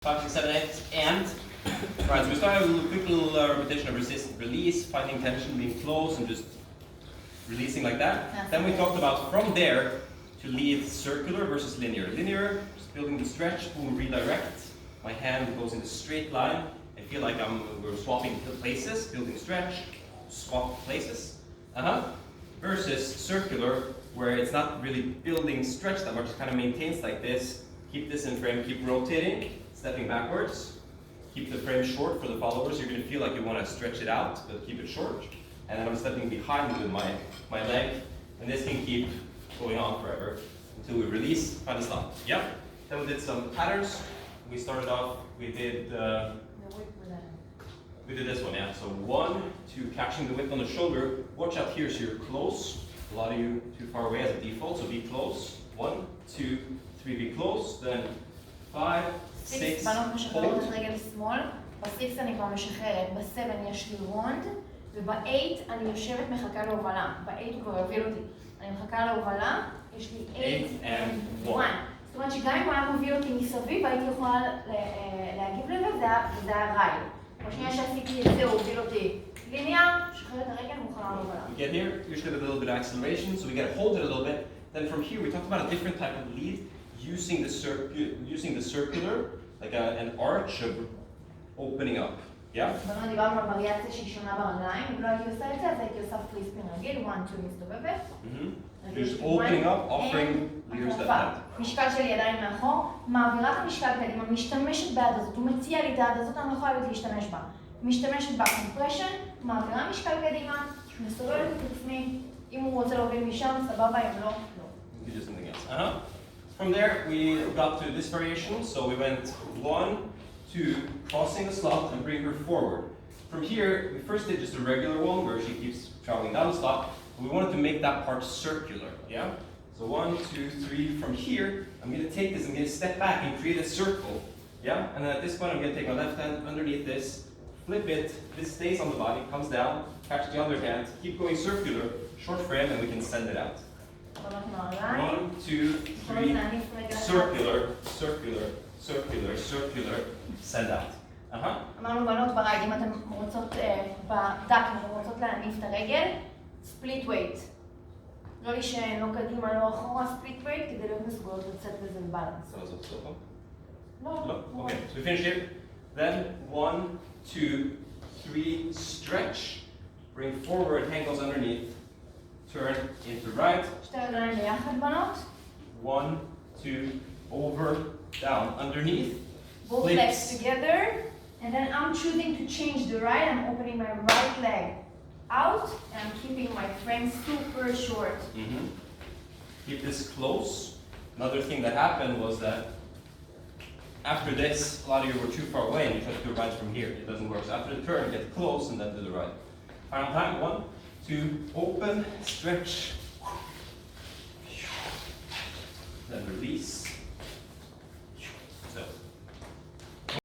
5, 6, 7, 8, and. Right, so we started with a quick little repetition of resist, release, finding tension, being close, and just releasing like that. Then we talked about from there to lead circular versus linear. Linear, just building the stretch, boom, redirect. My hand goes in a straight line. I feel like we're swapping places, building stretch, swap places. Versus circular, where it's not really building stretch that much, it kind of maintains like this. Keep this in frame, keep rotating, stepping backwards. Keep the frame short for the followers. You're going to feel like you want to stretch it out, but keep it short. And then I'm stepping behind with my leg, and this can keep going on forever until we release, find a stop. Yep. Then we did some patterns. We started off, we did this one, yeah. So 1, 2, catching the width on the shoulder. Watch out here, so you're close. A lot of you too far away as a default, so be close. 1, 2, 3, be close. Then 5, 6, בנות משחררות hold. את רגל שמאל, ב-6 אני כבר משחררת, ב-7 יש לי רונד, וב-8 אני יושבת מחכה להובלה. ב-8 הוא כבר יוביל אותי. אני מחכה להובלה, יש לי 8 and 1. זאת אומרת שגם אם הוא היה מוביל אותי מסביב, הייתי יכולה להגיב לזה, וזה היה רייל. בשנייה שעשיתי את זה, הוא הוביל אותי ליניאר, שחררת את הרגל, מוכנה להובלה. We get here, usually with a little bit of acceleration, so we got to hold it a little bit. Then from here, we talked about a different type of lead, using the circular, like an arch of opening up. Yeah? בנות דיברנו על וריאציה שהיא שונה ברגליים, אם לא הייתי עושה את זה, אז הייתי עושה פרי ספין רגיל, 1, 2 מסתובבת. Just opening up, offering leaders that hand. משקל שלי עדיין מאחור, מעבירה את המשקל קדימה, משתמשת ביד הזאת, הוא מציע לי את היד הזאת, אני לא יכולה להשתמש בה. משתמשת בקומפרשן, מעבירה משקל קדימה, מסובבת את עצמי, אם הוא רוצה להוביל משם, סבבה, אם לא, לא. You do something else. From there, we got to this variation, so we went 1, 2, crossing the slot and bring her forward. From here, we first did just a regular one where she keeps traveling down the slot. We wanted to make that part circular, yeah? So 1, 2, 3, from here, I'm going to take this, I'm going to step back and create a circle, yeah? And then at this point, I'm going to take my left hand underneath this, flip it, this stays on the body, comes down, catch the other hand, keep going circular, short frame, and we can send it out. 1, 2, 3, circular, circular, circular, circular, send out. אמרנו בנות ברייד, אם אתן רוצות בדק, אם אתן רוצות להניף את הרגל, ספליט ווייט. לא להישען, לא קדימה, לא אחורה, ספליט ווייט, כדי להיות מסוגלות לצאת בזה בבלנס. לא. Okay, so we finished here. Then 1, 2, 3, stretch. Bring forward, hand goes underneath. Turn into right. שתי רגליים ביחד בנות. 1, 2, over, down, underneath. Both legs together. And then I'm choosing to change the right. I'm opening my right leg out. And I'm keeping my frame super short. Keep this close. Another thing that happened was that after this, a lot of you were too far away and you tried to do rights from here. It doesn't work. So after the turn, get close and then do the right. Final time. 1, 2, open, stretch. Then release.